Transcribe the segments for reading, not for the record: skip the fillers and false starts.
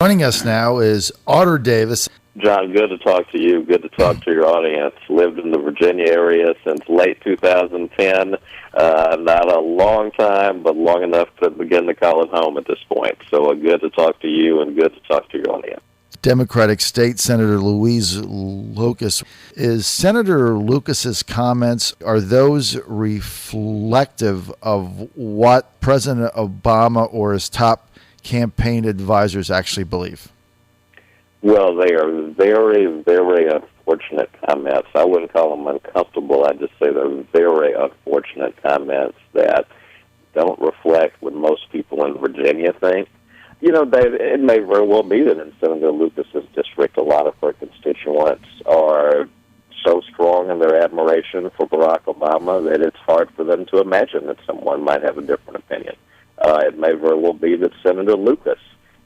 Joining us now is Artur Davis. John, good to talk to you. Good to talk to your audience. Lived in the Virginia area since late 2010. Not a long time, but long enough to begin to call it home at this point. So good to talk to you and good to talk to your audience. Democratic State Senator Louise Lucas. Is Senator Lucas's comments, are those reflective of what President Obama or his top campaign advisors actually believe? Well, they are very, very unfortunate comments. I wouldn't call them uncomfortable. I'd just say they're very unfortunate comments that don't reflect what most people in Virginia think. You know, Dave, it may very well be that in Senator Lucas's district, a lot of her constituents are so strong in their admiration for Barack Obama that it's hard for them to imagine that someone might have a different opinion. It may very well be that Senator Lucas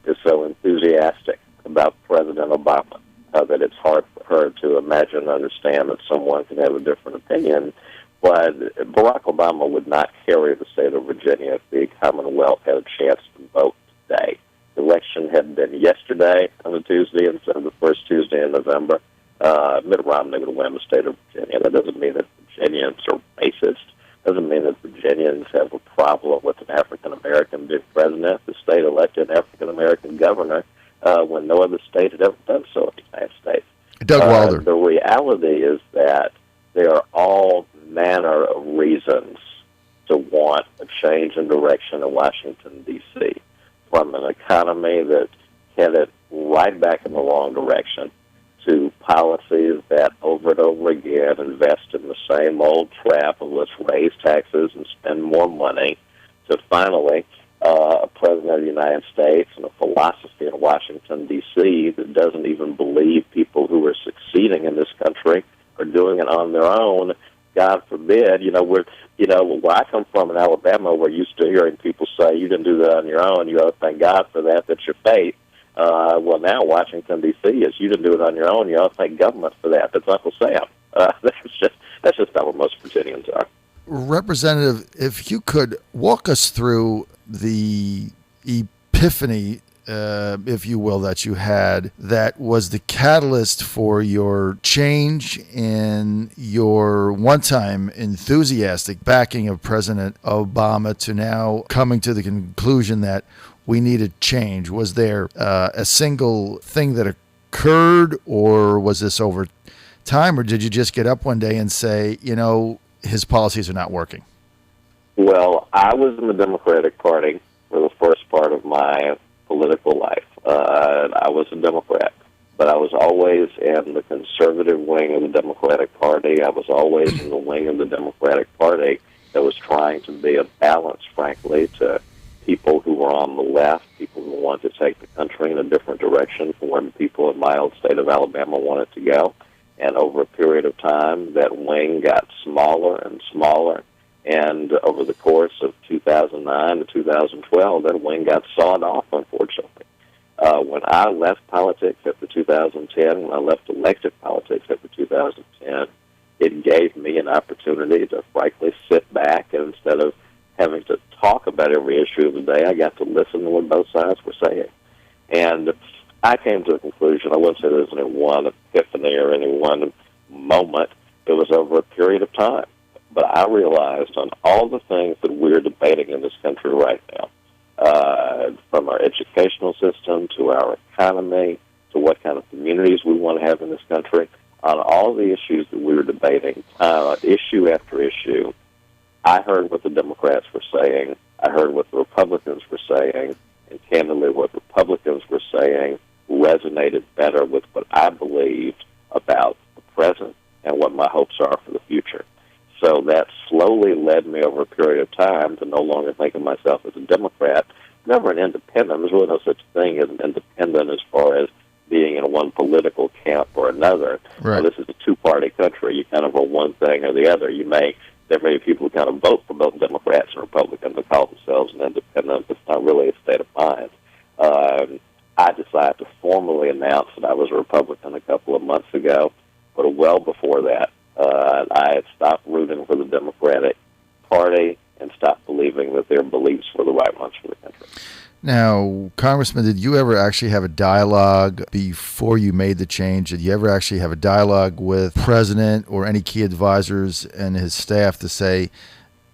is so enthusiastic about President Obama that it's hard for her to imagine and understand that someone can have a different opinion. But Barack Obama would not carry the state of Virginia if the Commonwealth had a chance to vote today. The election had been yesterday on a Tuesday instead of the first Tuesday in November. Mitt Romney would win the state of Virginia. That doesn't mean that Virginians are racist. Doesn't mean that Virginians have a problem with an African-American president. The state elected an African-American governor when no other state had ever done so in the United States. Doug Wilder. The reality is that there are all manner of reasons to want a change in direction in Washington, D.C., from an economy that headed right back in the wrong direction to policies that over and over again invest in the same old trap of let's raise taxes and spend more money, to finally a president of the United States and a philosophy in Washington, D.C. that doesn't even believe people who are succeeding in this country are doing it on their own. God forbid, where I come from in Alabama, we're used to hearing people say, you didn't do that on your own, you ought to thank God for that, that's your faith. Well, now Washington, D.C. is you didn't do it on your own, you ought to thank government for that. That's Uncle Sam. That's just how most Virginians are. Representative, if you could walk us through the epiphany, if you will, that you had, that was the catalyst for your change in your one-time enthusiastic backing of President Obama to now coming to the conclusion that we needed change. Was there a single thing that occurred, or was this over time, or did you just get up one day and say, his policies are not working? Well, I was in the Democratic Party for the first part of my political life. I was a Democrat, but I was always in the conservative wing of the Democratic Party. I was always in the wing of the Democratic Party that was trying to be a balance, frankly, to people who were on the left, people who wanted to take the country in a different direction from where the people in my old state of Alabama wanted to go. And over a period of time, that wing got smaller and smaller. And over the course of 2009 to 2012, that wing got sawed off, unfortunately. When I left politics after 2010, when I left elected politics after 2010, it gave me an opportunity to frankly sit back, and instead of having to talk about every issue of the day, I got to listen to what both sides were saying. And I came to a conclusion. I wouldn't say there was any one epiphany or any one moment. It was over a period of time. But I realized on all the things that we're debating in this country right now, from our educational system to our economy to what kind of communities we want to have in this country, on all the issues that we were debating, issue after issue, I heard what the Democrats were saying, I heard what the Republicans were saying, and candidly what Republicans were saying resonated better with what I believed about the present and what my hopes are for the future. So that slowly led me over a period of time to no longer think of myself as a Democrat, never an independent. There's really no such thing as an independent as far as being in one political camp or another. Right. This is a two-party country. You kind of are one thing or the other. There are many people who kind of vote for both Democrats and Republicans and call themselves an independent. It's not really a state of mind. I decided to formally announce that I was a Republican a couple of months ago, but well before that, I had stopped rooting for the Democratic Party and stopped believing that their beliefs were the right ones for the country. Now, Congressman, did you ever actually have a dialogue before you made the change? Did you ever actually have a dialogue with President or any key advisors and his staff to say,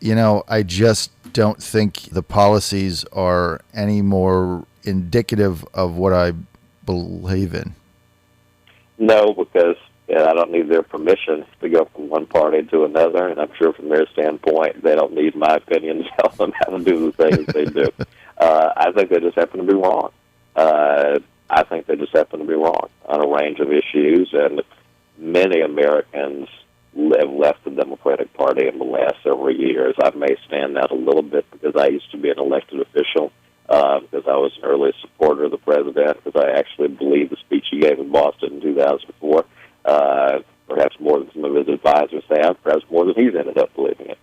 I just don't think the policies are any more indicative of what I believe in? No, because I don't need their permission to go from one party to another, and I'm sure from their standpoint, they don't need my opinion to tell them how to do the things they do. I think they just happen to be wrong. I think they just happen to be wrong on a range of issues, and many Americans have left the Democratic Party in the last several years. I may stand out a little bit because I used to be an elected official, because I was an early supporter of the president, because I actually believed the speech he gave in Boston in 2004, perhaps more than some of his advisors have, perhaps more than he's ended up believing it.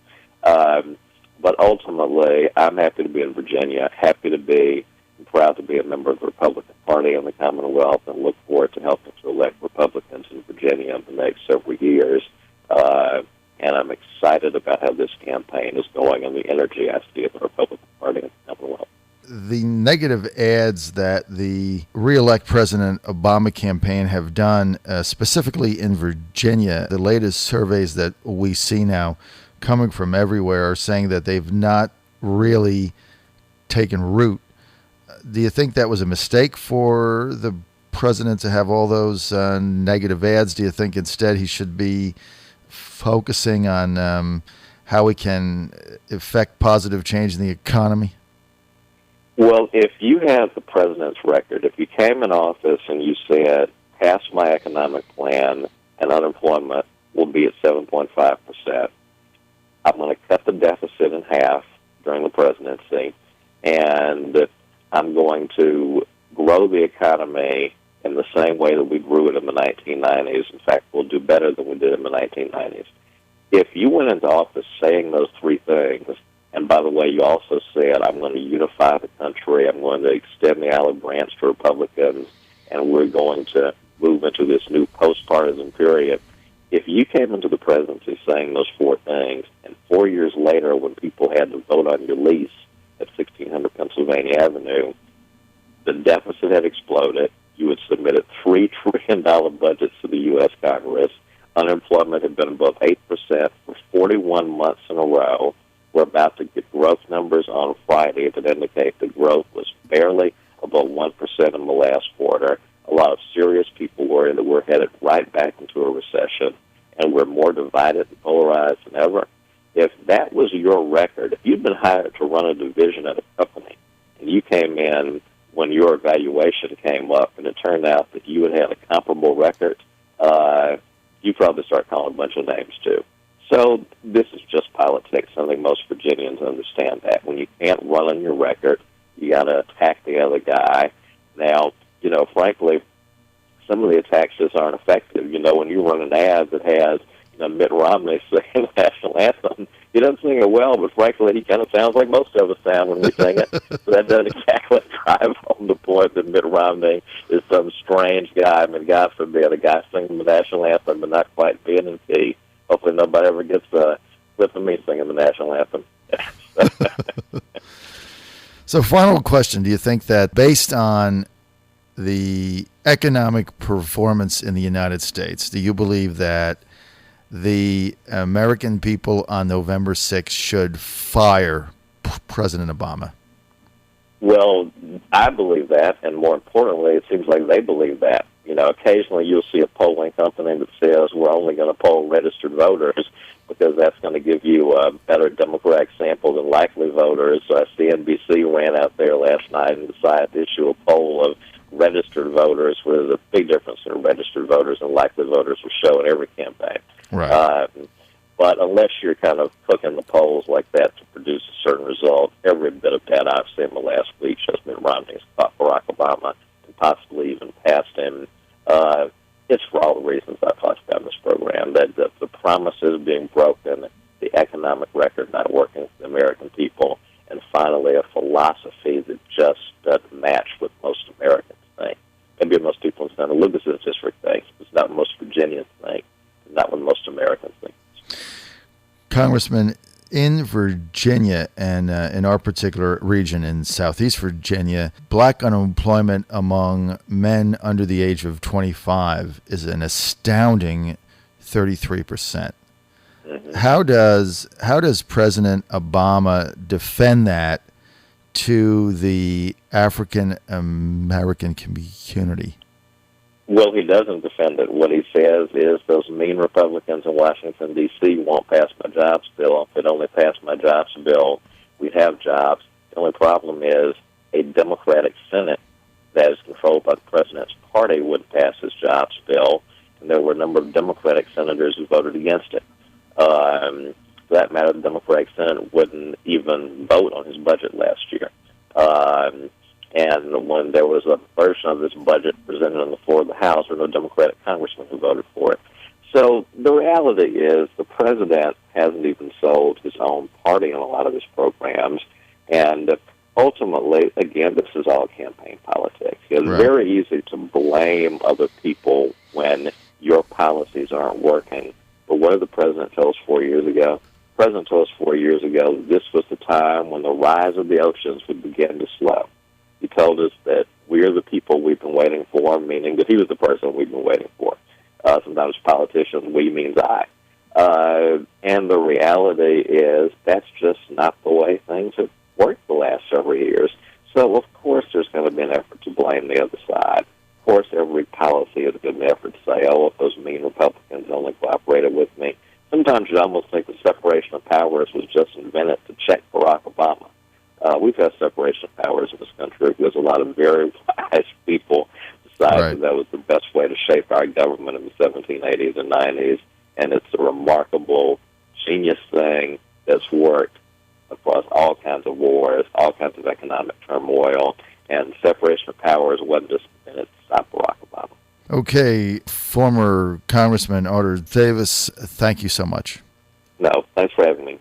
But ultimately, I'm happy to be in Virginia, happy to be and proud to be a member of the Republican Party in the Commonwealth, and look forward to helping to elect Republicans in Virginia in the next several years. And I'm excited about how this campaign is going and the energy I see in the Republican Party in the Commonwealth. The negative ads that the re-elect President Obama campaign have done, specifically in Virginia, the latest surveys that we see now coming from everywhere are saying that they've not really taken root. Do you think that was a mistake for the president to have all those negative ads? Do you think instead he should be focusing on how we can effect positive change in the economy? Well, if you have the president's record, if you came in office and you said, pass my economic plan and unemployment will be at 7.5%, I'm going to cut the deficit in half during the presidency, and I'm going to grow the economy in the same way that we grew it in the 1990s. In fact, we'll do better than we did in the 1990s. If you went into office saying those three things, and by the way, you also said, I'm going to unify the country, I'm going to extend the olive branch to Republicans, and we're going to move into this new post-partisan period. If you came into the presidency saying those four things, and 4 years later when people had to vote on your lease at 1600 Pennsylvania Avenue, the deficit had exploded, you had submitted $3 trillion budgets to the U.S. Congress, unemployment had been above 8% for 41 months in a row. We're about to get growth numbers on Friday that indicate the growth was barely above 1% in the last quarter. A lot of serious people worry that we're headed right back into a recession, and we're more divided and polarized than ever. If that was your record, if you'd been hired to run a division at a company, and you came in when your evaluation came up, and it turned out that you had a comparable record, you'd probably start calling a bunch of names too. So this is just politics. I think most Virginians understand that. When you can't run on your record, you got to attack the other guy. Now, frankly, some of the attacks just aren't effective. When you run an ad that has Mitt Romney singing the national anthem, he doesn't sing it well, but frankly, he kind of sounds like most of us sound when we sing it. So that doesn't exactly drive home the point that Mitt Romney is some strange guy. I mean, God forbid, a guy singing the national anthem but not quite being in key. Hopefully nobody ever gets a clip of me singing the national anthem. So final question, do you think that based on the economic performance in the United States, do you believe that the American people on November 6th should fire President Obama? Well, I believe that, and more importantly, it seems like they believe that. Occasionally you'll see a polling company that says we're only going to poll registered voters because that's going to give you a better Democratic sample than likely voters. CNBC ran out there last night and decided to issue a poll of registered voters, where there's a big difference in registered voters and likely voters will show in every campaign. Right. But unless you're kind of cooking the polls like that to produce a certain result, every bit of data I've seen in the last week shows Mitt Romney's fought Barack Obama and possibly even passed him. It's for all the reasons I've talked about in this program, that the promises being broken, the economic record not working for the American people, and finally a philosophy that just doesn't match what most Americans think. Maybe most people in Senator Lucas's district think. It's not what most Virginians think. It's not what most Americans think. Congressman, In Virginia, and in our particular region in Southeast Virginia, black unemployment among men under the age of 25 is an astounding 33%. How does President Obama defend that to the African American community? Well, he doesn't defend it. What he says is those mean Republicans in Washington, D.C. won't pass my jobs bill. If they'd only pass my jobs bill, we'd have jobs. The only problem is a Democratic Senate that is controlled by the president's party would pass his jobs bill, and there were a number of Democratic senators who voted against it. For that matter, the Democratic Senate wouldn't even vote on his budget last year. And when there was a version of this budget presented on the floor of the House, there were no Democratic congressmen who voted for it. So the reality is the president hasn't even sold his own party on a lot of his programs. And ultimately, again, this is all campaign politics. It's very easy to blame other people when your policies aren't working. But what did the president tell us 4 years ago? The president told us 4 years ago this was the time when the rise of the oceans would begin to slow. He told us that we're the people we've been waiting for, meaning that he was the person we've been waiting for. Sometimes politicians, we means I. And the reality is that's just not the way things have worked the last several years. So, of course, there's going to be an effort to blame the other side. Of course, every policy is an effort to say, oh, if those mean Republicans only cooperated with me. Sometimes you almost think the separation of powers was just invented to check Barack Obama. We've had separation of powers in this country because a lot of very wise people decided that was the best way to shape our government in the 1780s and 90s, and it's a remarkable, genius thing that's worked across all kinds of wars, all kinds of economic turmoil, and separation of powers wasn't just invented to stop Barack Obama. Okay, former Congressman Artur Davis, thank you so much. No, thanks for having me.